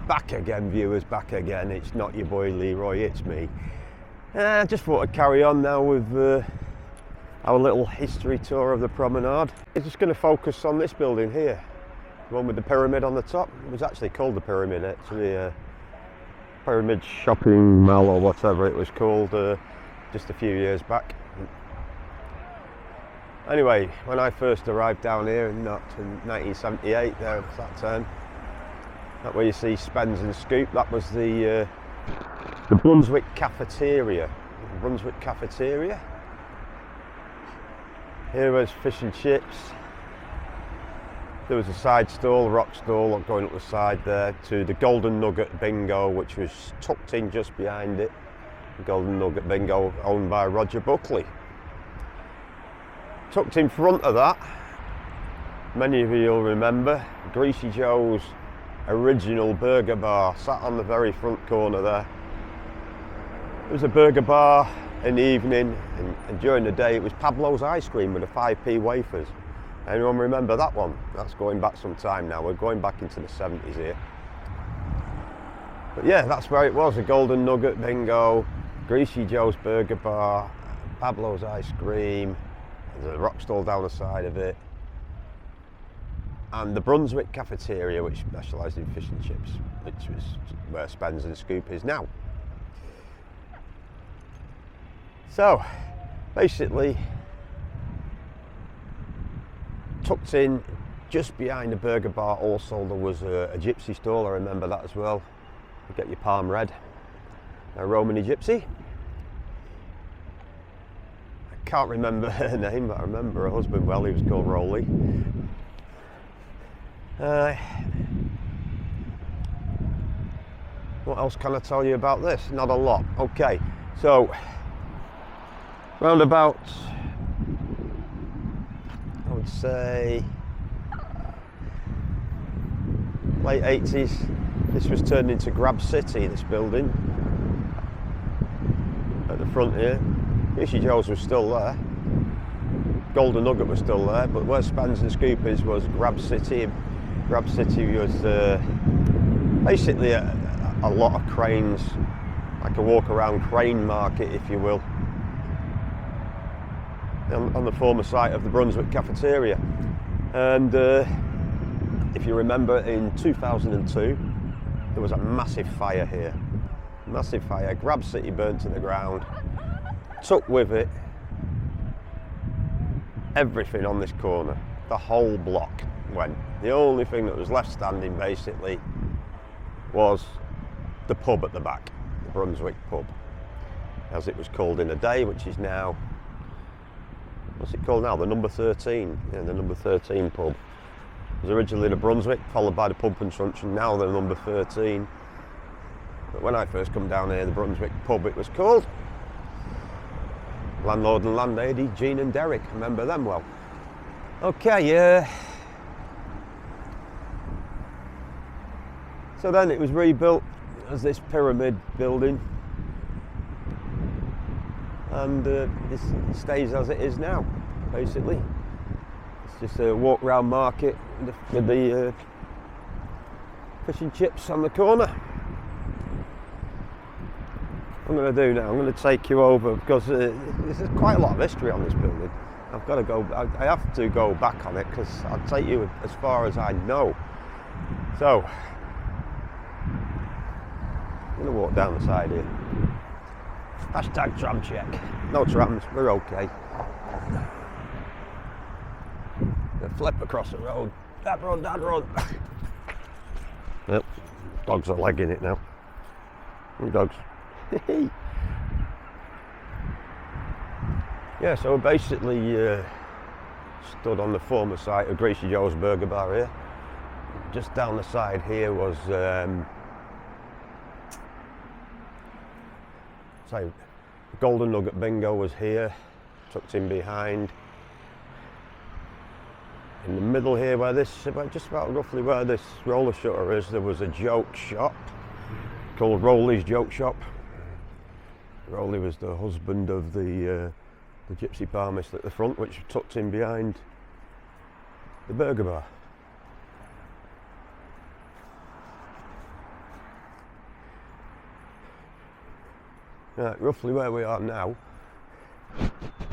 Back again, viewers, back again. It's not your boy Leroy, it's me. I just thought I'd carry on now with our little history tour of the promenade. I'm just going to focus on this building here, the one with the pyramid on the top. It was actually called the Pyramid, actually. Pyramid Shopping Mall or whatever it was called just a few years back. Anyway, when I first arrived down here in 1978, there was that time, that where you see Spens and Scoop, that was the Brunswick Cafeteria. Brunswick Cafeteria. Here was fish and chips. There was a side stall, rock stall going up the side there, to the Golden Nugget Bingo, which was tucked in just behind it. The Golden Nugget Bingo, owned by Roger Buckley. Tucked in front of that, many of you will remember, Greasy Joe's original burger bar, sat on the very front corner there. It was a burger bar in the evening, and during the day it was Pablo's ice cream with the 5p wafers. Anyone remember that one? That's going back some time now. We're going back into the 70s here. But yeah, that's where it was, a Golden Nugget Bingo, Greasy Joe's burger bar, Pablo's ice cream, there's a rock stall down the side of it, and the Brunswick Cafeteria, which specialised in fish and chips, which was where Spens and Scoop is now. So, basically, tucked in just behind the burger bar also there was a gypsy stall. I remember that as well. You get your palm red, a Romany gypsy. I can't remember her name, but I remember her husband well. He was called Rolly. What else can I tell you about this? Not a lot. Okay, so round about, I would say, late 80s, this was turned into Grab City, this building at the front here. Greasy Joe's was still there, Golden Nugget was still there, but where Spens and Scoop is was Grab City. Grab City was basically a lot of cranes, like a walk around crane market, if you will, on the former site of the Brunswick Cafeteria. And if you remember, in 2002 there was a massive fire here. Massive fire. Grab City burnt to the ground. Took with it everything on this corner. The whole block went. The only thing that was left standing basically was the pub at the back, the Brunswick pub, as it was called in the day, which is now, what's it called now? The number 13. Yeah, the number 13 pub. It was originally the Brunswick, followed by the Pub Construction, now the number 13. But when I first come down here, the Brunswick pub it was called. Landlord and landlady, Jean and Derek, remember them well. Okay, so then it was rebuilt as this pyramid building, and this stays as it is now, basically. It's just a walk round market with the fish and chips on the corner. What I'm going to do now, I'm going to take you over, because there's quite a lot of history on this building. I've got to go, I have to go back on it, because I'll take you as far as I know. So, I'm going to walk down the side here. Hashtag tram check. No trams, we're okay. Gonna flip across the road. Dad run, dad run. Yep, dogs are legging it now. Dogs. Yeah, so basically stood on the former site of Greasy Joe's Burger Bar here. Just down the side here was Golden Nugget Bingo was here, tucked in behind. In the middle here, where this, just about roughly where this roller shutter is, there was a joke shop called Rolly's Joke Shop. Rolly was the husband of the gypsy palmist at the front, which was tucked in behind the burger bar. Right, roughly where we are now,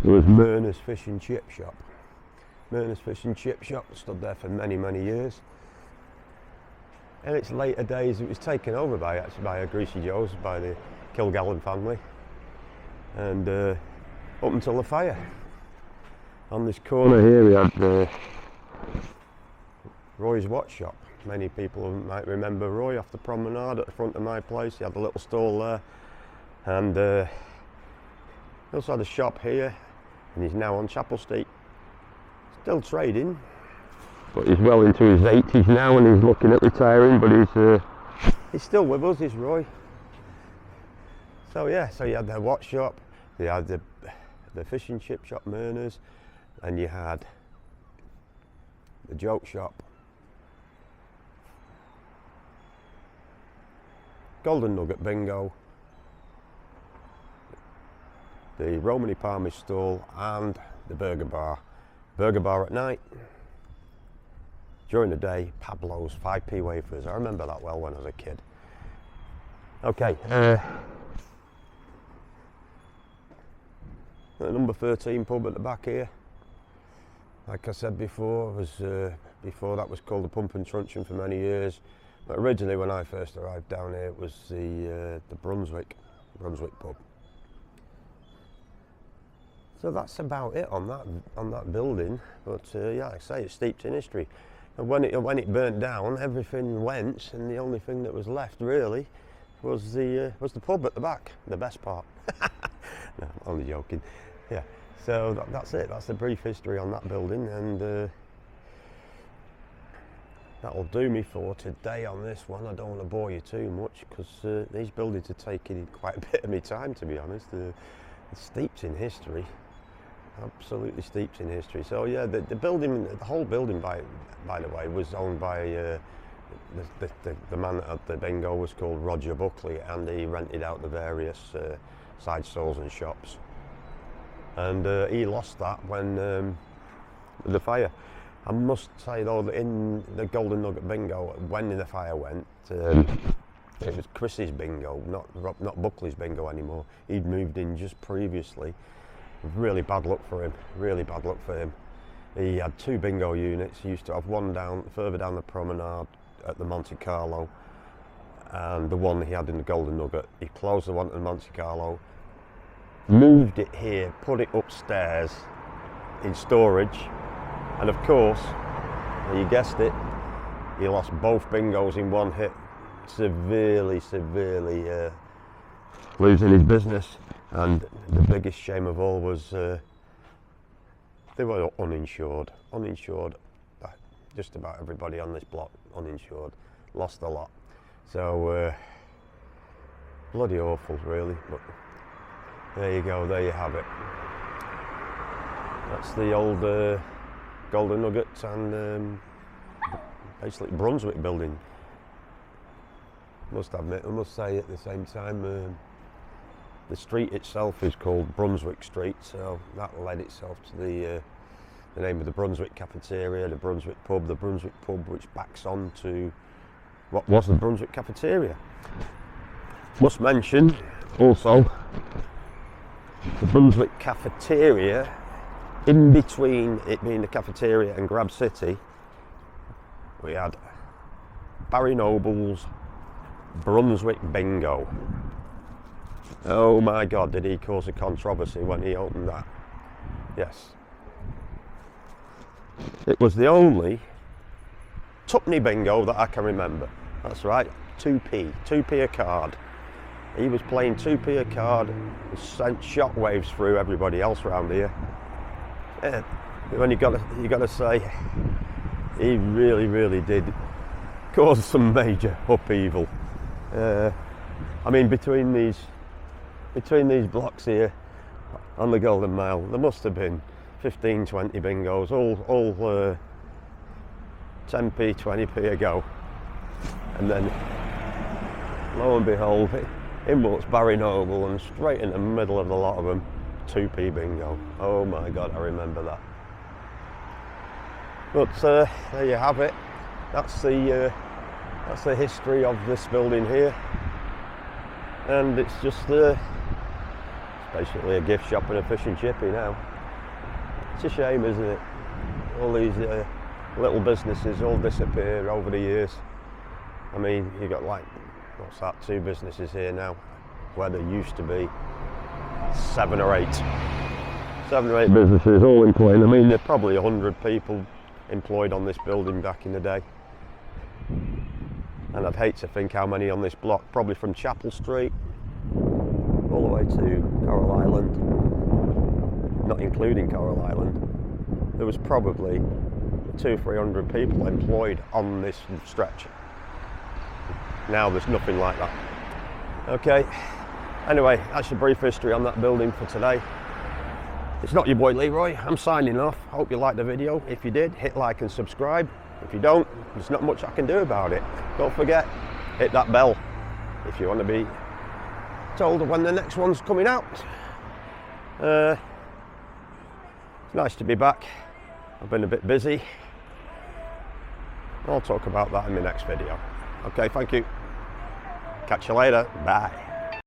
there was Myrna's Fish and Chip Shop. Myrna's Fish and Chip Shop stood there for many, many years. In its later days, it was taken over by a Greasy Joe's, by the Kilgallen family, and up until the fire. On this corner here, we had Roy's Watch Shop. Many people might remember Roy off the promenade at the front of my place. He had a little stall there, and he also had a shop here, and he's now on Chapel Street. Still trading, but he's well into his 80s now, and he's looking at retiring, but he's still with us, is Roy. So yeah, so you had the watch shop, you had the fish and chip shop, Myrna's, and you had the joke shop, Golden Nugget Bingo, the Romany Palmy stall, and the burger bar. Burger bar at night. During the day, Pablo's 5p wafers. I remember that well when I was a kid. Okay, the number 13 pub at the back here. Like I said before, before that was called the Pump and Truncheon for many years. But originally, when I first arrived down here, it was the Brunswick pub. So that's about it on that building. But yeah, like I say, it's steeped in history. And when it burnt down, everything went, and the only thing that was left really was the pub at the back, the best part. No, I'm only joking. Yeah. So that's it. That's the brief history on that building, and that'll do me for today on this one. I don't want to bore you too much, because these buildings are taking quite a bit of my time, to be honest. It's steeped in history. Absolutely steeped in history. So yeah, the building, the whole building, by the way, was owned by the man at the bingo was called Roger Buckley, and he rented out the various side stalls and shops. And he lost that when the fire. I must say though that in the Golden Nugget Bingo, when the fire went, it was Chris's bingo, not Buckley's bingo anymore. He'd moved in just previously. Really bad luck for him, really bad luck for him. He had two bingo units. He used to have one further down the promenade at the Monte Carlo, and the one he had in the Golden Nugget. He closed the one at the Monte Carlo, moved it here, put it upstairs in storage, and of course, you guessed it, he lost both bingos in one hit, severely losing his business. And the biggest shame of all was they were uninsured. Just about everybody on this block uninsured, lost a lot. So bloody awful, really. But there you go, there you have it. That's the old Golden Nugget and basically Brunswick building. Must admit, I must say at the same time, the street itself is called Brunswick Street, so that led itself to the name of the Brunswick Cafeteria, the Brunswick Pub, which backs on to what was the Brunswick Cafeteria. Must mention also the Brunswick Cafeteria, in between it being the cafeteria and Grab City, we had Barry Noble's Brunswick Bingo. Oh my God, did he cause a controversy when he opened that? Yes. It was the only tuppenny bingo that I can remember. That's right, 2p a card. He was playing 2p a card and sent shockwaves through everybody else around here. Yeah, when you got to say, he really did cause some major upheaval. I mean, between these blocks here on the Golden Mile, there must have been 15, 20 bingos, all 10p, 20p a go. And then, lo and behold, in walks Barry Noble, and straight in the middle of the lot of them, 2p bingo. Oh my God, I remember that. But there you have it. That's the history of this building here. And it's just Basically a gift shop and a fish and chippy now. It's a shame, isn't it? All these little businesses all disappear over the years. I mean, you got like, what's that, 2 businesses here now, where there used to be 7 or 8 businesses all employing. I mean, there are probably 100 people employed on this building back in the day. And I'd hate to think how many on this block, probably from Chapel Street all the way to Coral Island, not including Coral Island. There was probably 200-300 people employed on this stretch. Now there's nothing like that. Okay, anyway, that's a brief history on that building for today. It's not your boy Leroy, I'm signing off. Hope you liked the video. If you did, hit like and subscribe. If you don't, there's not much I can do about it. Don't forget, hit that bell if you want to be told when the next one's coming out. It's nice to be back. I've been a bit busy. I'll talk about that in my next video. Okay, thank you. Catch you later. Bye.